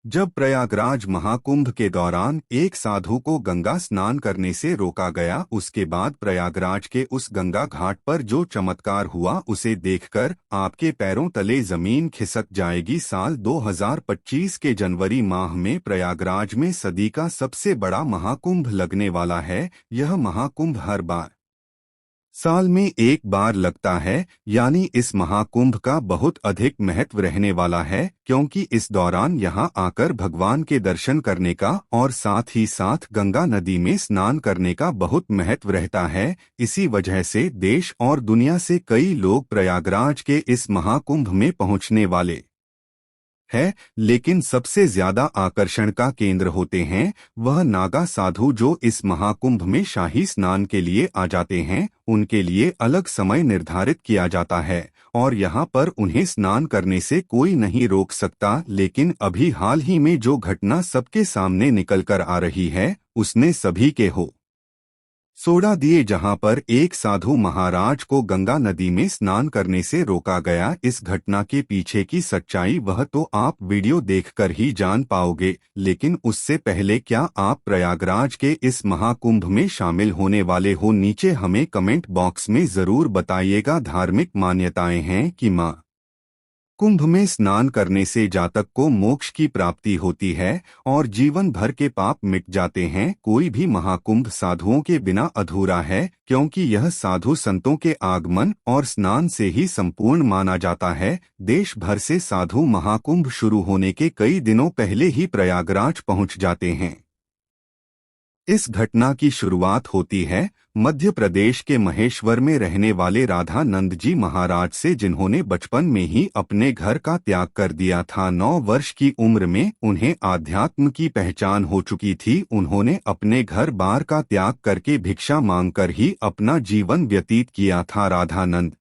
जब प्रयागराज महाकुंभ के दौरान एक साधु को गंगा स्नान करने से रोका गया, उसके बाद प्रयागराज के उस गंगा घाट पर जो चमत्कार हुआ उसे देखकर आपके पैरों तले जमीन खिसक जाएगी। साल 2025 के जनवरी माह में प्रयागराज में सदी का सबसे बड़ा महाकुंभ लगने वाला है। यह महाकुंभ हर बार साल में एक बार लगता है, यानी इस महाकुंभ का बहुत अधिक महत्व रहने वाला है, क्योंकि इस दौरान यहां आकर भगवान के दर्शन करने का और साथ ही साथ गंगा नदी में स्नान करने का बहुत महत्व रहता है। इसी वजह से देश और दुनिया से कई लोग प्रयागराज के इस महाकुंभ में पहुंचने वाले है। लेकिन सबसे ज्यादा आकर्षण का केंद्र होते हैं वह नागा साधु जो इस महाकुंभ में शाही स्नान के लिए आ जाते हैं। उनके लिए अलग समय निर्धारित किया जाता है और यहाँ पर उन्हें स्नान करने से कोई नहीं रोक सकता। लेकिन अभी हाल ही में जो घटना सबके सामने निकल कर आ रही है उसने सभी के हो सोड़ा दिए, जहां पर एक साधु महाराज को गंगा नदी में स्नान करने से रोका गया। इस घटना के पीछे की सच्चाई वह तो आप वीडियो देखकर ही जान पाओगे, लेकिन उससे पहले क्या आप प्रयागराज के इस महाकुंभ में शामिल होने वाले हो? नीचे हमें कमेंट बॉक्स में जरूर बताइएगा। धार्मिक मान्यताएं हैं कि मां कुंभ में स्नान करने से जातक को मोक्ष की प्राप्ति होती है और जीवन भर के पाप मिट जाते हैं। कोई भी महाकुंभ साधुओं के बिना अधूरा है, क्योंकि यह साधु संतों के आगमन और स्नान से ही संपूर्ण माना जाता है। देश भर से साधु महाकुंभ शुरू होने के कई दिनों पहले ही प्रयागराज पहुंच जाते हैं। इस घटना की शुरुआत होती है मध्य प्रदेश के महेश्वर में रहने वाले राधानंद जी महाराज से, जिन्होंने बचपन में ही अपने घर का त्याग कर दिया था। 9 वर्ष की उम्र में उन्हें आध्यात्म की पहचान हो चुकी थी। उन्होंने अपने घर बार का त्याग करके भिक्षा मांगकर ही अपना जीवन व्यतीत किया था। राधानंद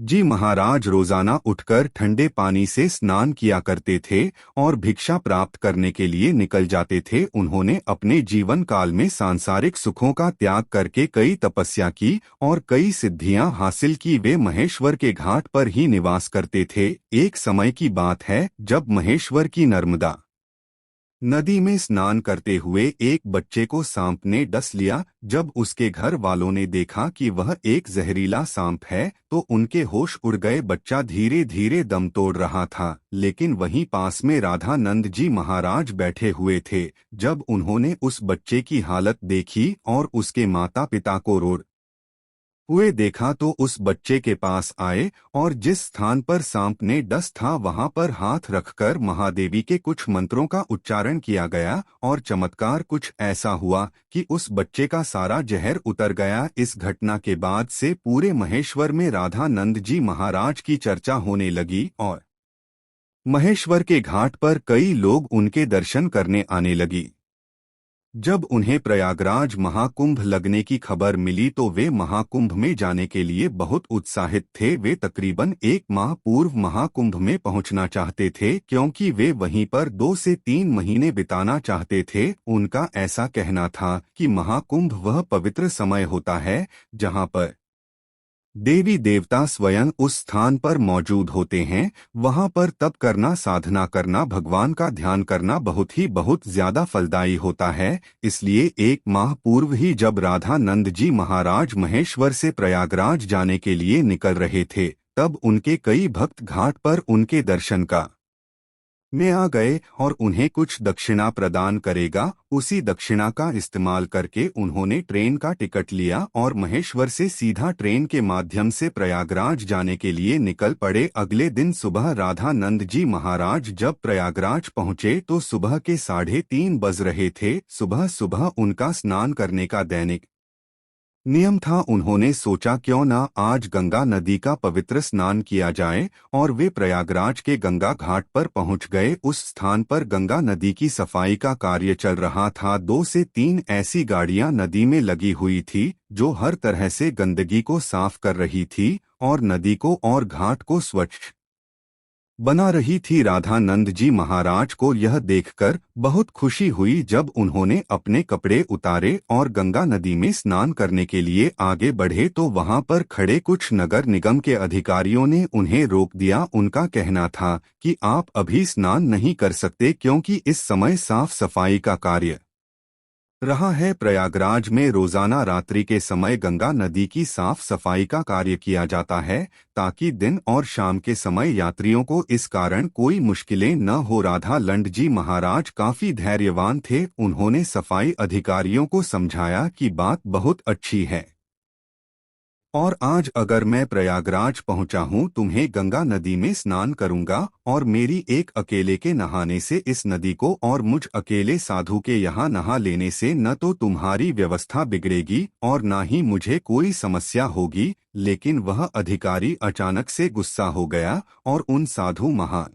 जी महाराज रोजाना उठकर ठंडे पानी से स्नान किया करते थे और भिक्षा प्राप्त करने के लिए निकल जाते थे। उन्होंने अपने जीवन काल में सांसारिक सुखों का त्याग करके कई तपस्या की और कई सिद्धियां हासिल की। वे महेश्वर के घाट पर ही निवास करते थे। एक समय की बात है जब महेश्वर की नर्मदा नदी में स्नान करते हुए एक बच्चे को सांप ने डस लिया। जब उसके घर वालों ने देखा कि वह एक जहरीला सांप है तो उनके होश उड़ गए। बच्चा धीरे धीरे दम तोड़ रहा था, लेकिन वहीं पास में राधानंद जी महाराज बैठे हुए थे। जब उन्होंने उस बच्चे की हालत देखी और उसके माता पिता को रो हुए देखा तो उस बच्चे के पास आए और जिस स्थान पर सांप ने डस था वहां पर हाथ रखकर महादेवी के कुछ मंत्रों का उच्चारण किया गया और चमत्कार कुछ ऐसा हुआ कि उस बच्चे का सारा जहर उतर गया। इस घटना के बाद से पूरे महेश्वर में राधानंद जी महाराज की चर्चा होने लगी और महेश्वर के घाट पर कई लोग उनके दर्शन करने आने लगी। जब उन्हें प्रयागराज महाकुंभ लगने की खबर मिली तो वे महाकुंभ में जाने के लिए बहुत उत्साहित थे। वे तकरीबन 1 माह पूर्व महाकुंभ में पहुंचना चाहते थे, क्योंकि वे वहीं पर 2 से 3 महीने बिताना चाहते थे। उनका ऐसा कहना था कि महाकुंभ वह पवित्र समय होता है जहां पर देवी देवता स्वयं उस स्थान पर मौजूद होते हैं। वहां पर तप करना, साधना करना, भगवान का ध्यान करना बहुत ज्यादा फलदायी होता है। इसलिए 1 माह पूर्व ही जब राधानंद जी महाराज महेश्वर से प्रयागराज जाने के लिए निकल रहे थे, तब उनके कई भक्त घाट पर उनके दर्शन का में आ गए और उन्हें कुछ दक्षिणा प्रदान करेगा। उसी दक्षिणा का इस्तेमाल करके उन्होंने ट्रेन का टिकट लिया और महेश्वर से सीधा ट्रेन के माध्यम से प्रयागराज जाने के लिए निकल पड़े। अगले दिन सुबह राधानंद जी महाराज जब प्रयागराज पहुंचे तो सुबह के 3:30 बज रहे थे। सुबह सुबह उनका स्नान करने का दैनिक नियम था। उन्होंने सोचा क्यों ना आज गंगा नदी का पवित्र स्नान किया जाए और वे प्रयागराज के गंगा घाट पर पहुंच गए। उस स्थान पर गंगा नदी की सफाई का कार्य चल रहा था। 2 से 3 ऐसी गाड़ियां नदी में लगी हुई थी जो हर तरह से गंदगी को साफ कर रही थी और नदी को और घाट को स्वच्छ बना रही थी। राधानंद जी महाराज को यह देखकर बहुत खुशी हुई। जब उन्होंने अपने कपड़े उतारे और गंगा नदी में स्नान करने के लिए आगे बढ़े तो वहां पर खड़े कुछ नगर निगम के अधिकारियों ने उन्हें रोक दिया। उनका कहना था कि आप अभी स्नान नहीं कर सकते क्योंकि इस समय साफ सफाई का कार्य रहा है। प्रयागराज में रोजाना रात्रि के समय गंगा नदी की साफ सफाई का कार्य किया जाता है ताकि दिन और शाम के समय यात्रियों को इस कारण कोई मुश्किलें न हो। राधानंद जी महाराज काफी धैर्यवान थे। उन्होंने सफाई अधिकारियों को समझाया कि बात बहुत अच्छी है और आज अगर मैं प्रयागराज पहुंचा हूं तुम्हें गंगा नदी में स्नान करूंगा और मेरी एक अकेले के नहाने से इस नदी को और मुझ अकेले साधु के यहाँ नहा लेने से न तो तुम्हारी व्यवस्था बिगड़ेगी और न ही मुझे कोई समस्या होगी। लेकिन वह अधिकारी अचानक से गुस्सा हो गया और उन साधु महान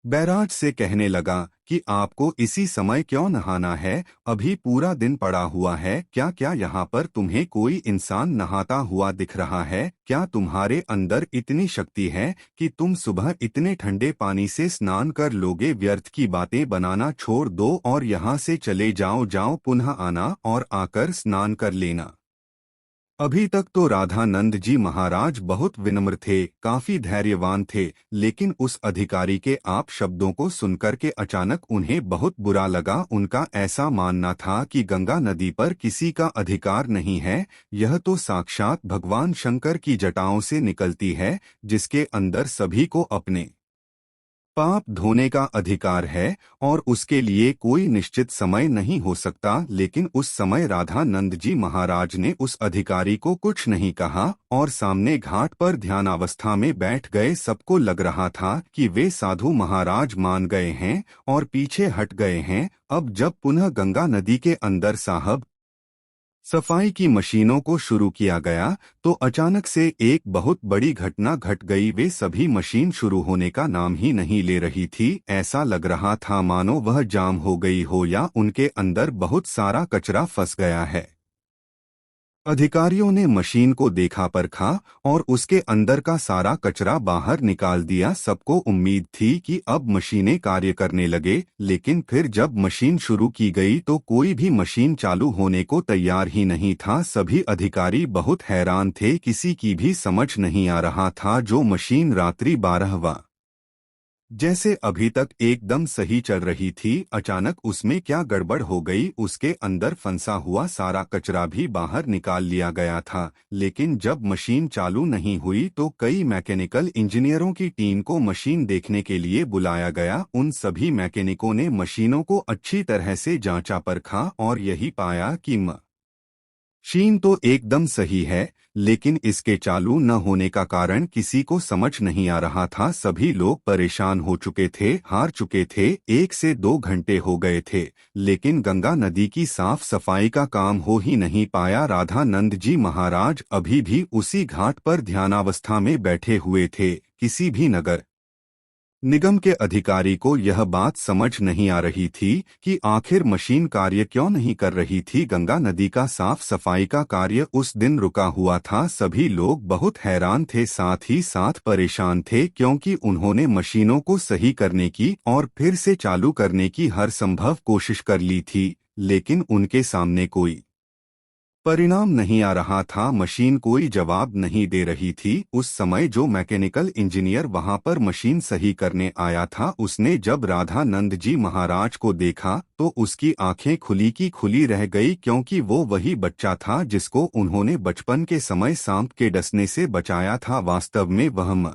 बैराज से कहने लगा कि आपको इसी समय क्यों नहाना है? अभी पूरा दिन पड़ा हुआ है। क्या क्या यहाँ पर तुम्हें कोई इंसान नहाता हुआ दिख रहा है? क्या तुम्हारे अंदर इतनी शक्ति है कि तुम सुबह इतने ठंडे पानी से स्नान कर लोगे? व्यर्थ की बातें बनाना छोड़ दो और यहाँ से चले जाओ। जाओ पुनः आना और आकर स्नान कर लेना। अभी तक तो राधानंद जी महाराज बहुत विनम्र थे, काफी धैर्यवान थे, लेकिन उस अधिकारी के आप शब्दों को सुनकर के अचानक उन्हें बहुत बुरा लगा। उनका ऐसा मानना था कि गंगा नदी पर किसी का अधिकार नहीं है, यह तो साक्षात भगवान शंकर की जटाओं से निकलती है, जिसके अंदर सभी को अपने पाप धोने का अधिकार है और उसके लिए कोई निश्चित समय नहीं हो सकता। लेकिन उस समय राधानंद जी महाराज ने उस अधिकारी को कुछ नहीं कहा और सामने घाट पर ध्यानावस्था में बैठ गए। सबको लग रहा था कि वे साधु महाराज मान गए हैं और पीछे हट गए हैं। अब जब पुनः गंगा नदी के अंदर साहब सफाई की मशीनों को शुरू किया गया तो अचानक से एक बहुत बड़ी घटना घट गई। वे सभी मशीन शुरू होने का नाम ही नहीं ले रही थी। ऐसा लग रहा था मानो वह जाम हो गई हो या उनके अंदर बहुत सारा कचरा फंस गया है। अधिकारियों ने मशीन को देखा परखा और उसके अंदर का सारा कचरा बाहर निकाल दिया। सबको उम्मीद थी कि अब मशीनें कार्य करने लगे, लेकिन फिर जब मशीन शुरू की गई तो कोई भी मशीन चालू होने को तैयार ही नहीं था। सभी अधिकारी बहुत हैरान थे, किसी की भी समझ नहीं आ रहा था जो मशीन रात्रि 12 जैसे अभी तक एकदम सही चल रही थी, अचानक उसमें क्या गड़बड़ हो गई। उसके अंदर फंसा हुआ सारा कचरा भी बाहर निकाल लिया गया था। लेकिन जब मशीन चालू नहीं हुई तो कई मैकेनिकल इंजीनियरों की टीम को मशीन देखने के लिए बुलाया गया। उन सभी मैकेनिकों ने मशीनों को अच्छी तरह से जांचा परखा और यही पाया कि मशीन तो एकदम सही है, लेकिन इसके चालू न होने का कारण किसी को समझ नहीं आ रहा था। सभी लोग परेशान हो चुके थे, हार चुके थे। 1 से 2 घंटे हो गए थे, लेकिन गंगा नदी की साफ सफाई का काम हो ही नहीं पाया। राधानंद जी महाराज अभी भी उसी घाट पर ध्यानावस्था में बैठे हुए थे। किसी भी नगर निगम के अधिकारी को यह बात समझ नहीं आ रही थी कि आखिर मशीन कार्य क्यों नहीं कर रही थी। गंगा नदी का साफ सफाई का कार्य उस दिन रुका हुआ था। सभी लोग बहुत हैरान थे, साथ ही साथ परेशान थे, क्योंकि उन्होंने मशीनों को सही करने की और फिर से चालू करने की हर संभव कोशिश कर ली थी, लेकिन उनके सामने कोई परिणाम नहीं आ रहा था। मशीन कोई जवाब नहीं दे रही थी। उस समय जो मैकेनिकल इंजीनियर वहां पर मशीन सही करने आया था, उसने जब राधानंद जी महाराज को देखा तो उसकी आंखें खुली की खुली रह गई, क्योंकि वो वही बच्चा था जिसको उन्होंने बचपन के समय सांप के डसने से बचाया था। वास्तव में वह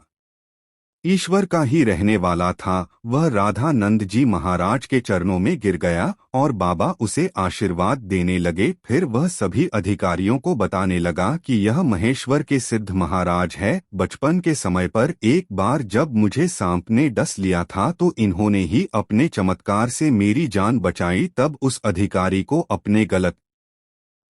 ईश्वर का ही रहने वाला था। वह राधानंद जी महाराज के चरणों में गिर गया और बाबा उसे आशीर्वाद देने लगे। फिर वह सभी अधिकारियों को बताने लगा कि यह महेश्वर के सिद्ध महाराज है। बचपन के समय पर एक बार जब मुझे सांप ने डस लिया था तो इन्होंने ही अपने चमत्कार से मेरी जान बचाई। तब उस अधिकारी को अपने गलत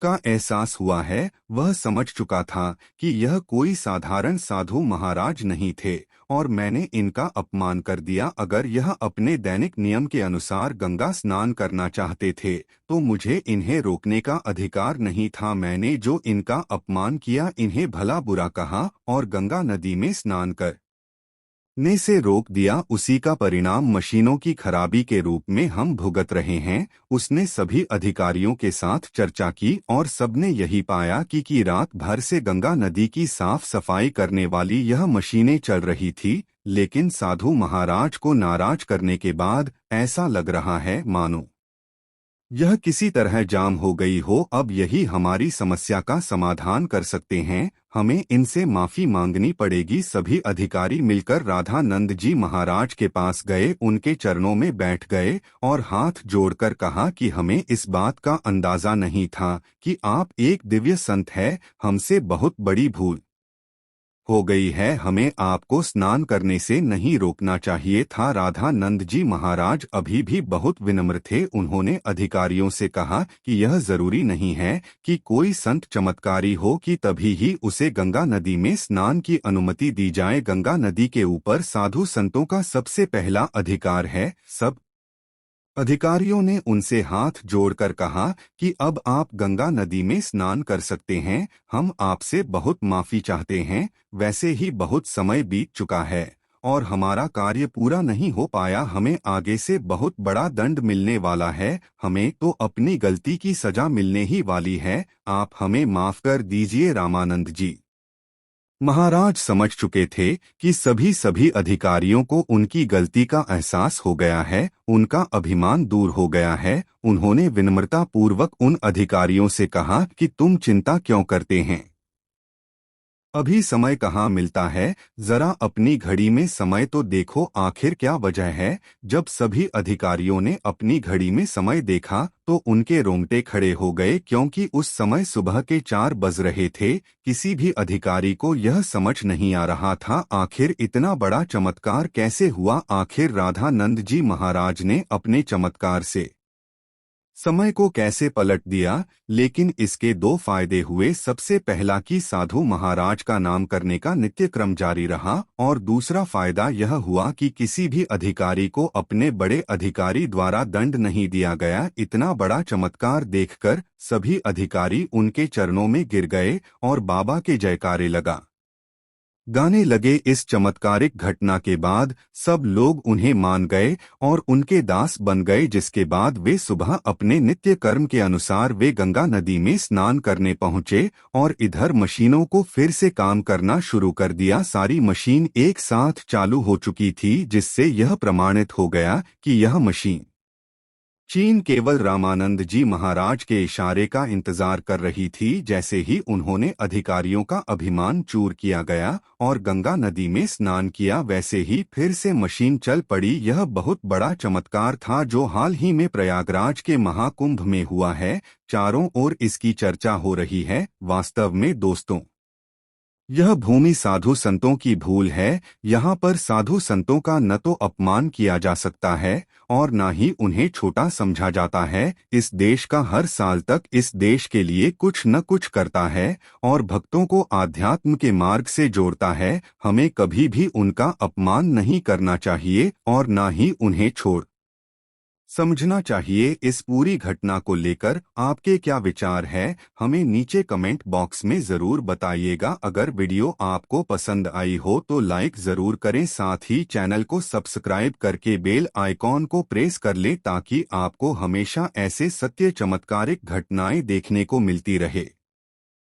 का एहसास हुआ है। वह समझ चुका था कि यह कोई साधारण साधु महाराज नहीं थे और मैंने इनका अपमान कर दिया। अगर यह अपने दैनिक नियम के अनुसार गंगा स्नान करना चाहते थे तो मुझे इन्हें रोकने का अधिकार नहीं था। मैंने जो इनका अपमान किया, इन्हें भला बुरा कहा और गंगा नदी में स्नान कर ने से रोक दिया, उसी का परिणाम मशीनों की खराबी के रूप में हम भुगत रहे हैं। उसने सभी अधिकारियों के साथ चर्चा की और सबने यही पाया कि रात भर से गंगा नदी की साफ सफाई करने वाली यह मशीनें चल रही थी, लेकिन साधु महाराज को नाराज करने के बाद ऐसा लग रहा है मानो यह किसी तरह जाम हो गई हो। अब यही हमारी समस्या का समाधान कर सकते हैं, हमें इनसे माफी मांगनी पड़ेगी। सभी अधिकारी मिलकर राधानंद जी महाराज के पास गए, उनके चरणों में बैठ गए और हाथ जोड़कर कहा कि हमें इस बात का अंदाजा नहीं था कि आप एक दिव्य संत हैं, हमसे बहुत बड़ी भूल हो गई है, हमें आपको स्नान करने से नहीं रोकना चाहिए था। राधानंद जी महाराज अभी भी बहुत विनम्र थे। उन्होंने अधिकारियों से कहा कि यह जरूरी नहीं है कि कोई संत चमत्कारी हो कि तभी ही उसे गंगा नदी में स्नान की अनुमति दी जाए। गंगा नदी के ऊपर साधु संतों का सबसे पहला अधिकार है। सब अधिकारियों ने उनसे हाथ जोड़कर कहा कि अब आप गंगा नदी में स्नान कर सकते हैं, हम आपसे बहुत माफी चाहते हैं। वैसे ही बहुत समय बीत चुका है और हमारा कार्य पूरा नहीं हो पाया, हमें आगे से बहुत बड़ा दंड मिलने वाला है, हमें तो अपनी गलती की सजा मिलने ही वाली है, आप हमें माफ कर दीजिए। रामानंद जी महाराज समझ चुके थे कि सभी अधिकारियों को उनकी गलती का एहसास हो गया है, उनका अभिमान दूर हो गया है। उन्होंने विनम्रता पूर्वक उन अधिकारियों से कहा कि तुम चिंता क्यों करते हैं, अभी समय कहाँ मिलता है, जरा अपनी घड़ी में समय तो देखो, आखिर क्या वजह है। जब सभी अधिकारियों ने अपनी घड़ी में समय देखा तो उनके रोंगटे खड़े हो गए, क्योंकि उस समय सुबह के 4 बज रहे थे। किसी भी अधिकारी को यह समझ नहीं आ रहा था आखिर इतना बड़ा चमत्कार कैसे हुआ। आखिर राधानंद जी महाराज ने अपने चमत्कार से समय को कैसे पलट दिया। लेकिन इसके 2 फायदे हुए। सबसे पहला कि साधु महाराज का नाम करने का नित्य क्रम जारी रहा और दूसरा फायदा यह हुआ कि किसी भी अधिकारी को अपने बड़े अधिकारी द्वारा दंड नहीं दिया गया। इतना बड़ा चमत्कार देखकर सभी अधिकारी उनके चरणों में गिर गए और बाबा के जयकारे गाने लगे। इस चमत्कारिक घटना के बाद सब लोग उन्हें मान गए और उनके दास बन गए, जिसके बाद वे सुबह अपने नित्य कर्म के अनुसार वे गंगा नदी में स्नान करने पहुंचे और इधर मशीनों को फिर से काम करना शुरू कर दिया। सारी मशीन एक साथ चालू हो चुकी थी, जिससे यह प्रमाणित हो गया कि यह मशीन चीन केवल रामानंद जी महाराज के इशारे का इंतजार कर रही थी। जैसे ही उन्होंने अधिकारियों का अभिमान चूर किया गया और गंगा नदी में स्नान किया, वैसे ही फिर से मशीन चल पड़ी। यह बहुत बड़ा चमत्कार था जो हाल ही में प्रयागराज के महाकुंभ में हुआ है। चारों ओर इसकी चर्चा हो रही है। वास्तव में दोस्तों, यह भूमि साधु संतों की भूल है। यहाँ पर साधु संतों का न तो अपमान किया जा सकता है और न ही उन्हें छोटा समझा जाता है। इस देश का हर साल तक इस देश के लिए कुछ न कुछ करता है और भक्तों को आध्यात्म के मार्ग से जोड़ता है। हमें कभी भी उनका अपमान नहीं करना चाहिए और न ही उन्हें छोड़ समझना चाहिए। इस पूरी घटना को लेकर आपके क्या विचार है, हमें नीचे कमेंट बॉक्स में जरूर बताइएगा। अगर वीडियो आपको पसंद आई हो तो लाइक जरूर करें, साथ ही चैनल को सब्सक्राइब करके बेल आइकॉन को प्रेस कर लें ताकि आपको हमेशा ऐसे सत्य चमत्कारिक घटनाएं देखने को मिलती रहे।